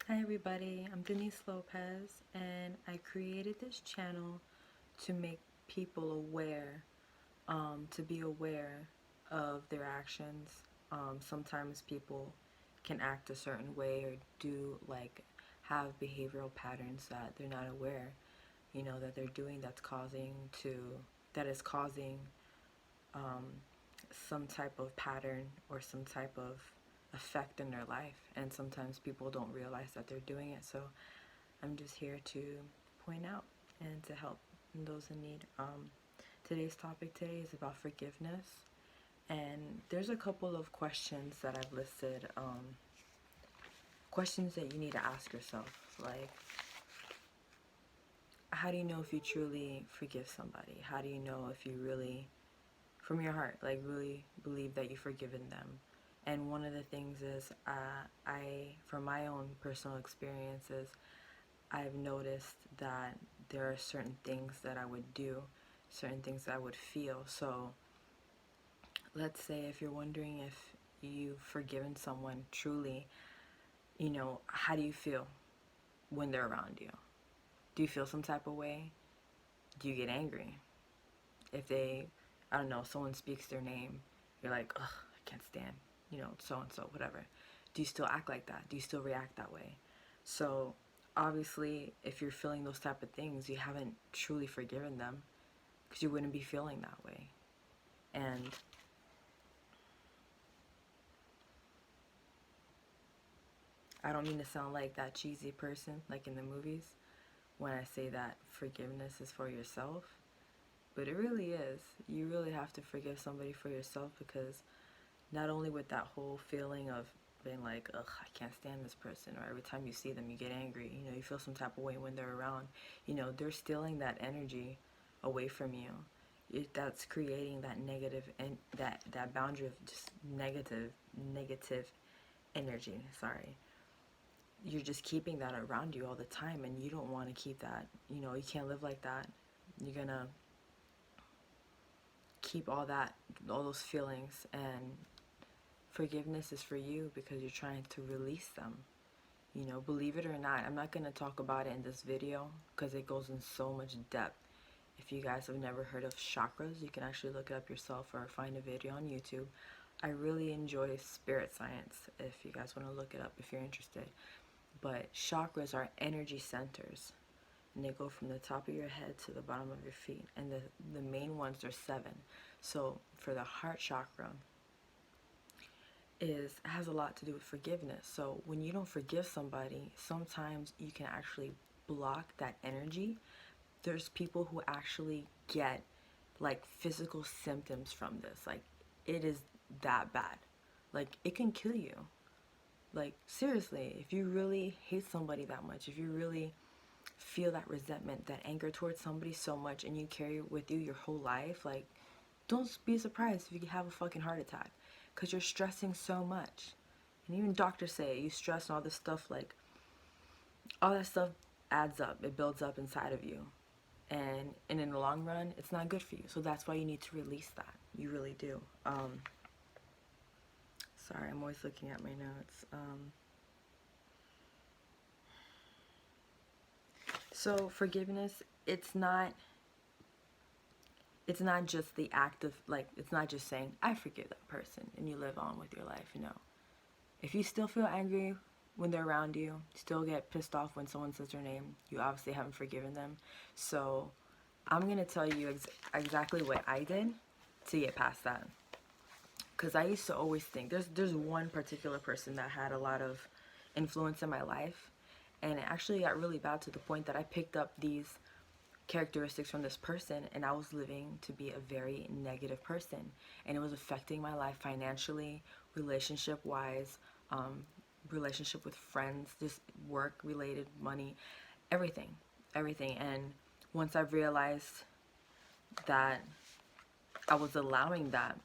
Hi everybody, I'm Denise Lopez and I created this channel to make people aware, to be aware of their actions. Sometimes people can act a certain way or do have behavioral patterns that they're not aware, that they're doing that is causing um, some type of pattern or some type of effect in their life, and sometimes people don't realize that they're doing it. So I'm just here to point out and to help those in need. Today's topic today is about forgiveness, and there's a couple of questions that I've listed, questions that you need to ask yourself, like, how do you know if you truly forgive somebody? How do you know if you really, from your heart, really believe that you've forgiven them? And one of the things is, from my own personal experiences, I've noticed that there are certain things that I would do, certain things that I would feel. So let's say if you're wondering if you've forgiven someone truly, how do you feel when they're around you? Do you feel some type of way? Do you get angry? If they, I don't know, someone speaks their name, you're like, ugh, I can't stand, so and so, whatever. Do you still act like that? Do you still react that way? So obviously, if you're feeling those type of things, you haven't truly forgiven them, because you wouldn't be feeling that way. And I don't mean to sound like that cheesy person like in the movies when I say that forgiveness is for yourself, but it really is. You really have to forgive somebody for yourself, because not only with that whole feeling of being like, ugh, I can't stand this person, or every time you see them you get angry, you feel some type of way when they're around, they're stealing that energy away from you. That's creating that negative, and that boundary of just negative energy, sorry. You're just keeping that around you all the time, and you don't want to keep that. You can't live like that. You're gonna keep all those feelings, and forgiveness is for you because you're trying to release them. Believe it or not, I'm not going to talk about it in this video because it goes in so much depth. If you guys have never heard of chakras, you can actually look it up yourself or find a video on YouTube. I really enjoy spirit science if you guys want to look it up if you're interested. But chakras are energy centers, and they go from the top of your head to the bottom of your feet. And the main ones are 7. So for the heart chakra, has a lot to do with forgiveness. So when you don't forgive somebody, sometimes you can actually block that energy. There's people who actually get physical symptoms from this. It is that bad. It can kill you. Seriously, if you really hate somebody that much, if you really feel that resentment, that anger towards somebody so much, and you carry it with you your whole life, don't be surprised if you have a fucking heart attack, because you're stressing so much. And even doctors say you stress and all this stuff, all that stuff adds up. It builds up inside of you. And in the long run, it's not good for you. So that's why you need to release that. You really do. Sorry, I'm always looking at my notes. So forgiveness, it's not just the act of, it's not just saying, I forgive that person, and you live on with your life. No. If you still feel angry when they're around you, still get pissed off when someone says their name, you obviously haven't forgiven them. So I'm going to tell you exactly what I did to get past that. Because I used to always think, there's one particular person that had a lot of influence in my life, and it actually got really bad to the point that I picked up these characteristics from this person, and I was living to be a very negative person, and it was affecting my life financially, relationship wise, relationship with friends, just work related, money, everything. And once I realized that I was allowing that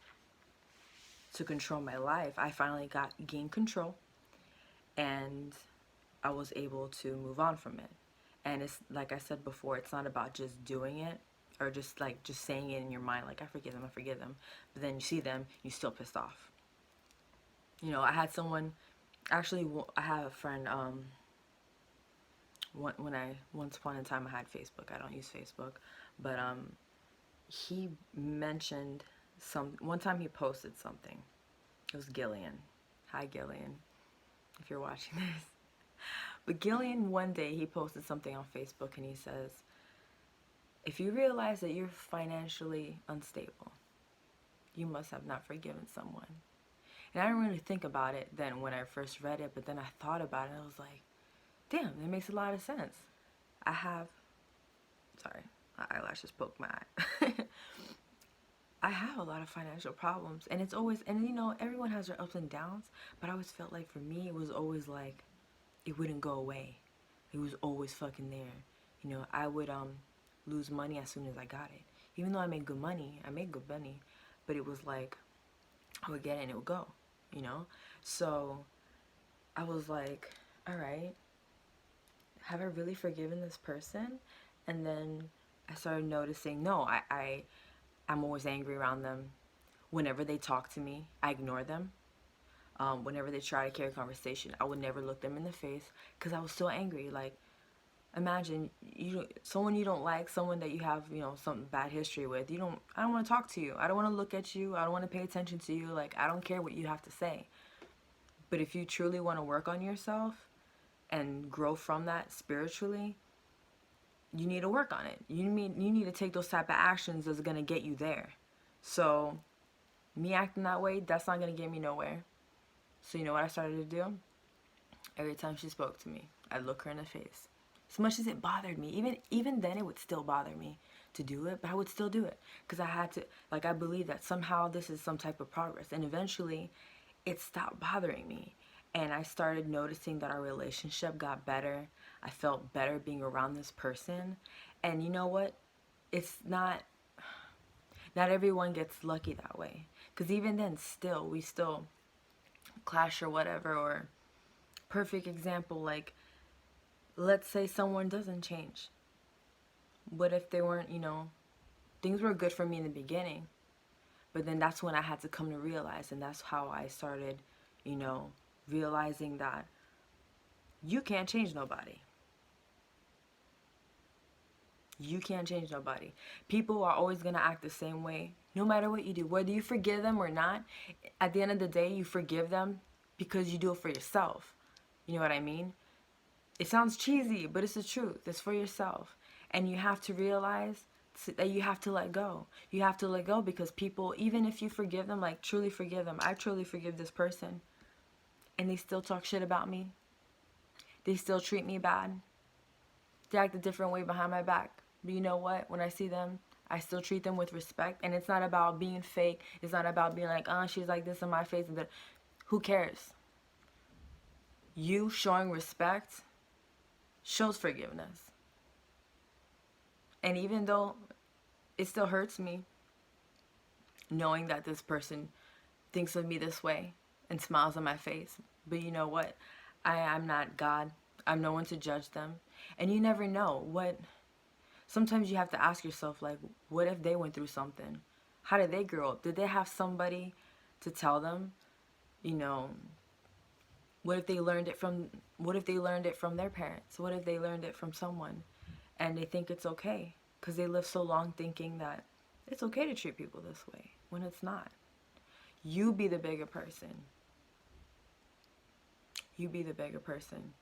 to control my life, I finally gained control, and I was able to move on from it. And it's like I said before, it's not about just doing it, or just saying it in your mind, I forgive them, but then you see them, you still pissed off. I had someone, actually, I have a friend, Once upon a time I had Facebook. I don't use Facebook, but he mentioned one time he posted something. It was Gillian. Hi Gillian, if you're watching this. But Gillian, one day he posted something on Facebook and he says, if you realize that you're financially unstable, you must have not forgiven someone. And I didn't really think about it then when I first read it, but then I thought about it and I was like, damn, that makes a lot of sense. Sorry, my eyelashes poked my eye. I have a lot of financial problems, and it's always, and you know, everyone has their ups and downs, but I always felt like for me, it was always like, it wouldn't go away. It was always fucking there. You know, I would lose money as soon as I got it. Even though I made good money, but it was like, I would get it and it would go, you know? So I was like, all right, have I really forgiven this person? And then I started noticing, no, I'm always angry around them. Whenever they talk to me, I ignore them. Whenever they try to carry a conversation, I would never look them in the face because I was so angry. Like, imagine someone you don't like, someone that you have, you know, some bad history with. I don't want to talk to you. I don't want to look at you. I don't want to pay attention to you. Like, I don't care what you have to say. But if you truly want to work on yourself and grow from that spiritually, you need to work on it. You need to take those type of actions that's going to get you there. So me acting that way, that's not going to get me nowhere. So you know what I started to do? Every time she spoke to me, I'd look her in the face. As much as it bothered me, even then it would still bother me to do it, but I would still do it because I had to, like, I believe that somehow this is some type of progress, and eventually it stopped bothering me, and I started noticing that our relationship got better. I felt better being around this person, and you know what? It's not everyone gets lucky that way, because even then we still clash or whatever. Or perfect example, like, let's say someone doesn't change. What if they weren't, you know, things were good for me in the beginning, but then that's when I had to come to realize, and that's how I started, you know, realizing that you can't change nobody. You can't change nobody. People are always going to act the same way, no matter what you do. Whether you forgive them or not, at the end of the day, you forgive them because you do it for yourself. You know what I mean? It sounds cheesy, but it's the truth. It's for yourself. And you have to realize that you have to let go. You have to let go because people, even if you forgive them, like truly forgive them. I truly forgive this person. And they still talk shit about me. They still treat me bad. They act a different way behind my back. But you know what? When I see them, I still treat them with respect. And it's not about being fake. It's not about being like, oh, she's like this in my face. And that. Who cares? You showing respect shows forgiveness. And even though it still hurts me knowing that this person thinks of me this way and smiles on my face, but you know what? I'm not God. I'm no one to judge them. And you never know what. Sometimes you have to ask yourself, like, what if they went through something? How did they grow up? Did they have somebody to tell them? You know, what if they learned it from their parents? What if they learned it from someone and they think it's okay because they live so long thinking that it's okay to treat people this way when it's not. You be the bigger person. You be the bigger person.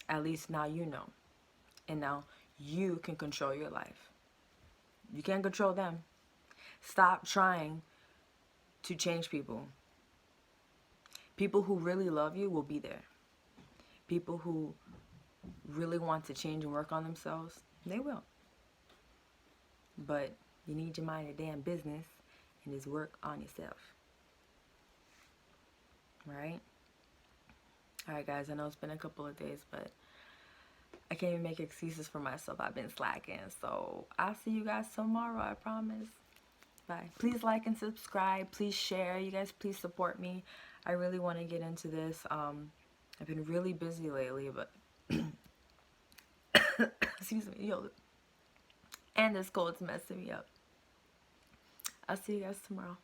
At least now you know. And now you can control your life. You can't control them. Stop trying to change people. People who really love you will be there. People who really want to change and work on themselves, they will. But you need to mind your damn business and just work on yourself. Right? Alright guys, I know it's been a couple of days, but I can't even make excuses for myself. I've been slacking. So I'll see you guys tomorrow, I promise. Bye. Please like and subscribe. Please share. You guys please support me. I really want to get into this. I've been really busy lately, but excuse me, yo. And this cold's messing me up. I'll see you guys tomorrow.